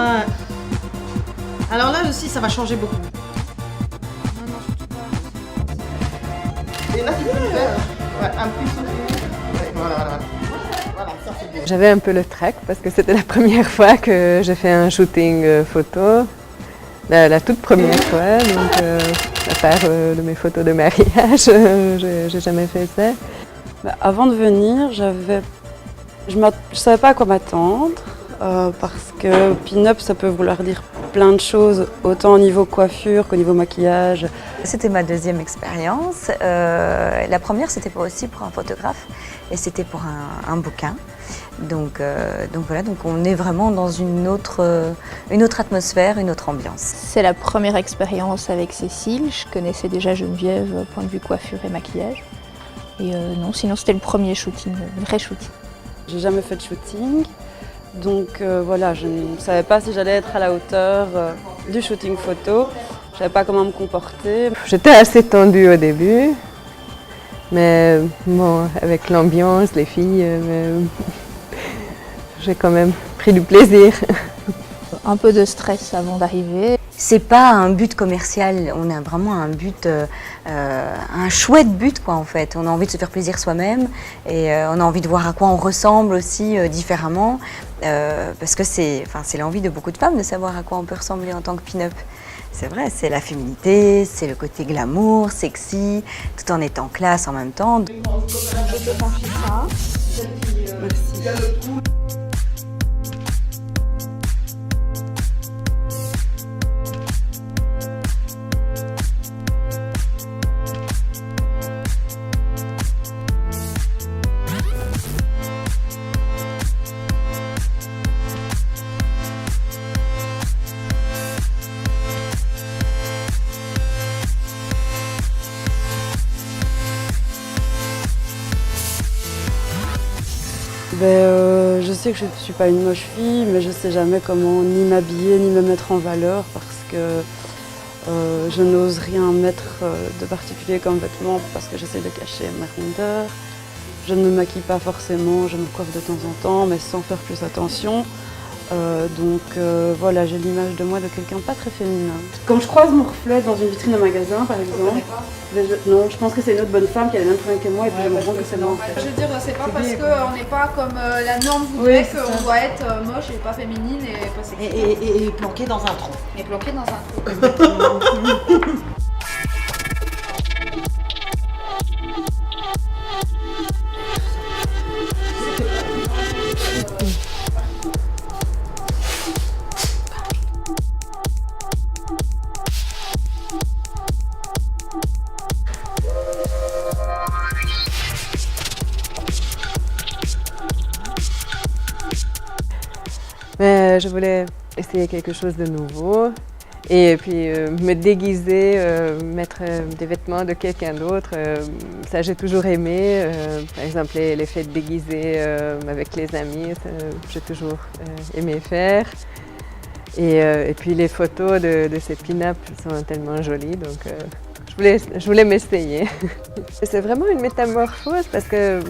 Ouais. Alors là aussi, ça va changer beaucoup. Et là, tu peux le faire. Ouais, un petit sourire. Ouais, voilà. Voilà, ça c'est bien. J'avais un peu le trac parce que c'était la première fois que j'ai fait un shooting photo. La toute première fois, donc à part de mes photos de mariage, j'ai jamais fait ça. Avant de venir, je savais pas à quoi m'attendre parce que pin-up ça peut vouloir dire plein de choses, autant au niveau coiffure qu'au niveau maquillage. C'était ma deuxième expérience. La première c'était aussi pour un photographe et c'était pour un bouquin. Donc voilà, donc on est vraiment dans une autre atmosphère, une autre ambiance. C'est la première expérience avec Cécile. Je connaissais déjà Geneviève point de vue coiffure et maquillage. Et non, sinon c'était le premier shooting, le vrai shooting. J'ai jamais fait de shooting, donc voilà, je ne savais pas si j'allais être à la hauteur du shooting photo. Je savais pas comment me comporter. J'étais assez tendue au début, mais bon, avec l'ambiance, les filles, j'ai quand même pris du plaisir. Un peu de stress avant d'arriver. C'est pas un but commercial, on a vraiment un but, un chouette but quoi en fait. On a envie de se faire plaisir soi-même et on a envie de voir à quoi on ressemble aussi différemment. Parce que c'est l'envie de beaucoup de femmes de savoir à quoi on peut ressembler en tant que pin-up. C'est vrai, c'est la féminité, c'est le côté glamour, sexy, tout en étant classe en même temps. Je sais que je ne suis pas une moche fille, mais je ne sais jamais comment ni m'habiller ni me mettre en valeur parce que je n'ose rien mettre de particulier comme vêtement parce que j'essaie de cacher ma rondeur. Je ne me maquille pas forcément, je me coiffe de temps en temps, mais sans faire plus attention. Voilà, j'ai l'image de moi de quelqu'un pas très féminin. Quand je croise mon reflet dans une vitrine de magasin, par exemple, non, je pense que c'est une autre bonne femme qui a les mêmes problèmes que moi et puis je me rends que c'est moi en fait. Je veux dire, c'est pas parce qu'on n'est pas comme la norme voudrait qu'on doit être moche et pas féminine et pas sexy. Et planqué dans un trou. Et planqué dans un trou. Mais je voulais essayer quelque chose de nouveau et puis me déguiser, mettre des vêtements de quelqu'un d'autre. Ça j'ai toujours aimé. Par exemple les fêtes déguisées avec les amis, j'ai toujours aimé faire. Et puis les photos de ces pin-up sont tellement jolies, donc je voulais m'essayer. C'est vraiment une métamorphose parce que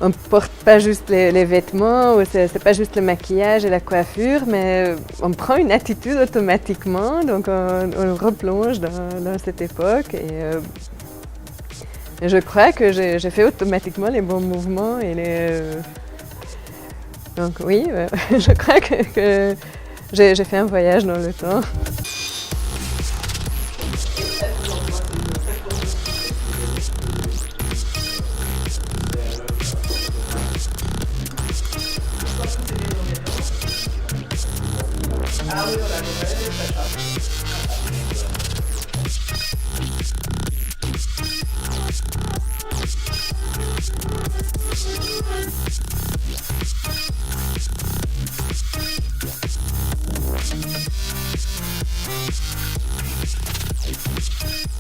on ne porte pas juste les vêtements, c'est pas juste le maquillage et la coiffure, mais on prend une attitude automatiquement, donc on replonge dans cette époque. Et je crois que j'ai fait automatiquement les bons mouvements. Donc oui, je crois que j'ai fait un voyage dans le temps.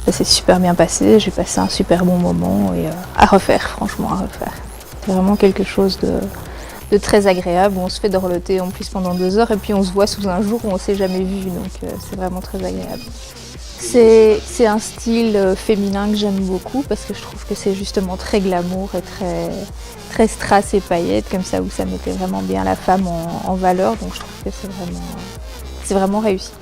Ça s'est super bien passé, j'ai passé un super bon moment et à refaire, franchement à refaire. C'est vraiment quelque chose de très agréable, on se fait dorloter en plus pendant 2 heures et puis on se voit sous un jour où on ne s'est jamais vu, donc c'est vraiment très agréable. C'est un style féminin que j'aime beaucoup parce que je trouve que c'est justement très glamour et très strass et paillettes, comme ça, où ça mettait vraiment bien la femme en valeur. Donc je trouve que c'est vraiment réussi.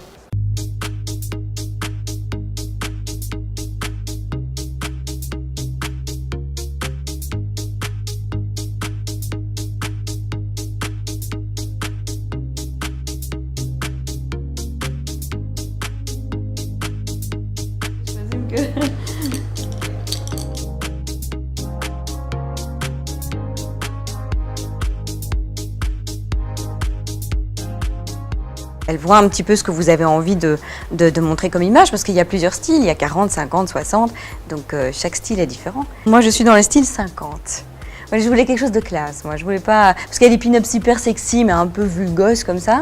Elle voit un petit peu ce que vous avez envie de montrer comme image, parce qu'il y a plusieurs styles, il y a 40, 50, 60, donc chaque style est différent. Moi je suis dans le style 50. Moi, je voulais quelque chose de classe, moi je voulais pas... Parce qu'il y a des pin-ups hyper sexy mais un peu vulgos comme ça,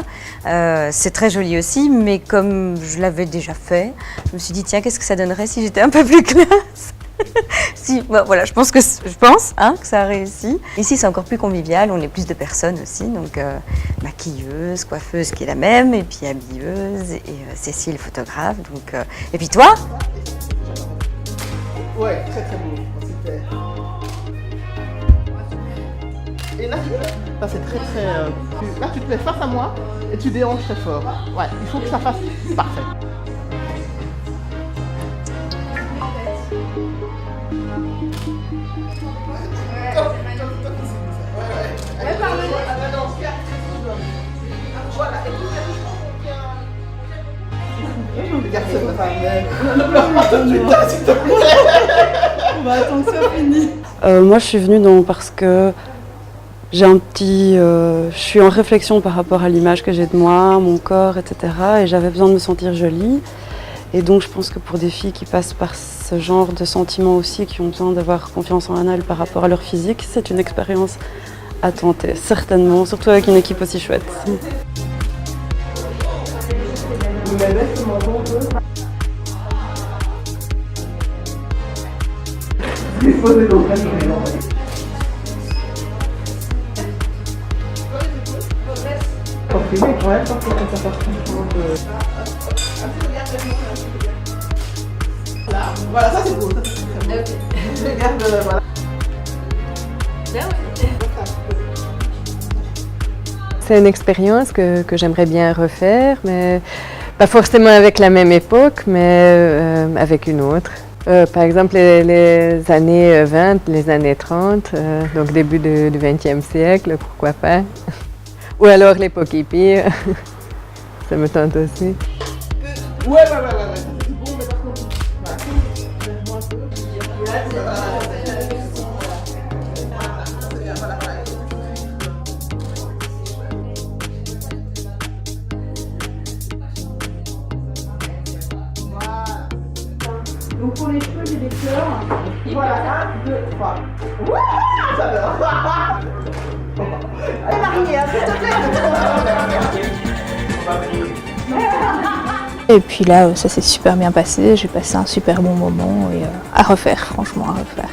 c'est très joli aussi, mais comme je l'avais déjà fait, je me suis dit tiens, qu'est-ce que ça donnerait si j'étais un peu plus classe. Si, bah, voilà, je pense que ça a réussi. Ici, c'est encore plus convivial, on est plus de personnes aussi, donc maquilleuse, coiffeuse qui est la même, et puis habilleuse, et Cécile, photographe, donc... Et puis toi? Ouais, très très beau, super. Et là, c'est très très... là, tu te mets face à moi, et tu déhanches très fort. Ouais, il faut que ça fasse parfait. Moi je suis venue parce que j'ai je suis en réflexion par rapport à l'image que j'ai de moi, mon corps, etc. Et j'avais besoin de me sentir jolie. Et donc je pense que pour des filles qui passent par ce genre de sentiments aussi, qui ont besoin d'avoir confiance en elles par rapport à leur physique, c'est une expérience à tenter, certainement, surtout avec une équipe aussi chouette. Voilà, ça c'est beau, ça c'est très beau. Je regarde, voilà. C'est une expérience que j'aimerais bien refaire, mais pas forcément avec la même époque, mais avec une autre. Par exemple, les années 20, les années 30, donc début du XXe siècle, pourquoi pas. Ou alors l'époque hippie, ça me tente aussi. Ouais. C'est bon, mais par contre, donc pour les cheveux, j'ai des fleurs. Voilà, 1, 2, 3. Wouah, j'adore. Elle a rien, s'il te plaît. Et puis là, ça s'est super bien passé, j'ai passé un super bon moment et à refaire, franchement à refaire.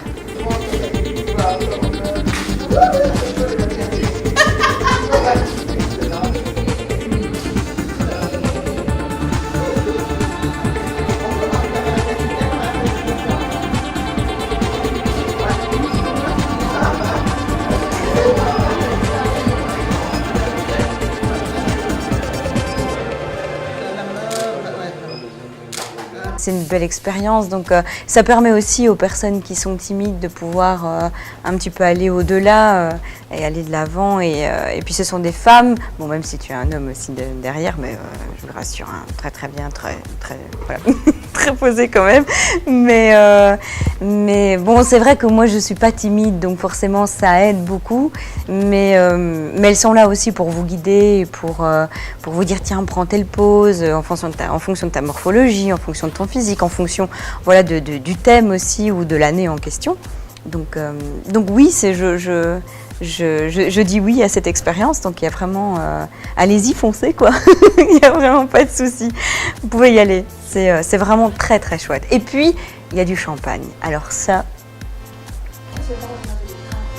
C'est une belle expérience, donc ça permet aussi aux personnes qui sont timides de pouvoir un petit peu aller au-delà et aller de l'avant. Et puis ce sont des femmes, bon même si tu es un homme aussi derrière, mais je vous rassure, hein, très bien, voilà, très posé quand même. Mais bon, c'est vrai que moi je suis pas timide, donc forcément ça aide beaucoup. Mais elles sont là aussi pour vous guider, pour vous dire tiens prends telle pose en fonction de ta morphologie, en fonction de ton physique, en fonction voilà, du thème aussi ou de l'année en question. Donc oui, je dis oui à cette expérience, donc il y a vraiment... allez-y, foncez quoi, il n'y a vraiment pas de souci, vous pouvez y aller, c'est vraiment très chouette. Et puis, il y a du champagne, alors ça...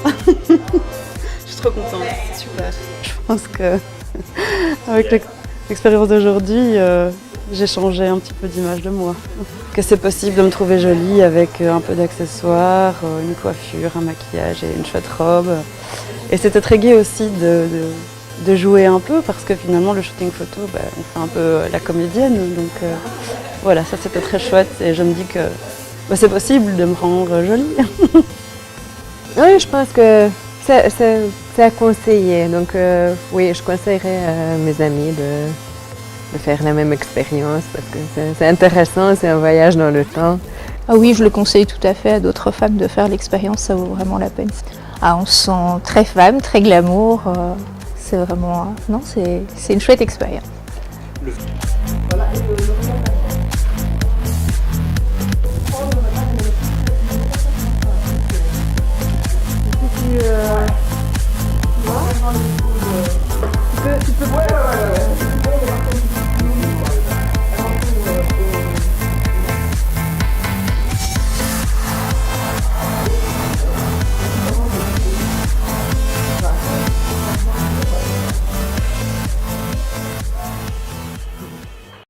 Je suis trop contente, c'est super. Je pense que avec l'expérience d'aujourd'hui, j'ai changé un petit peu d'image de moi. Que c'est possible de me trouver jolie avec un peu d'accessoires, une coiffure, un maquillage et une chouette robe. Et c'était très gai aussi de jouer un peu parce que finalement le shooting photo, on fait un peu la comédienne. Donc voilà, ça c'était très chouette et je me dis que c'est possible de me rendre jolie. Oui, je pense que c'est à conseiller. Donc oui, je conseillerais à mes amis de faire la même expérience parce que c'est intéressant, c'est un voyage dans le temps. Ah oui, je le conseille tout à fait à d'autres femmes de faire l'expérience, ça vaut vraiment la peine. Ah, on se sent très femme, très glamour, c'est vraiment... non, c'est une chouette expérience.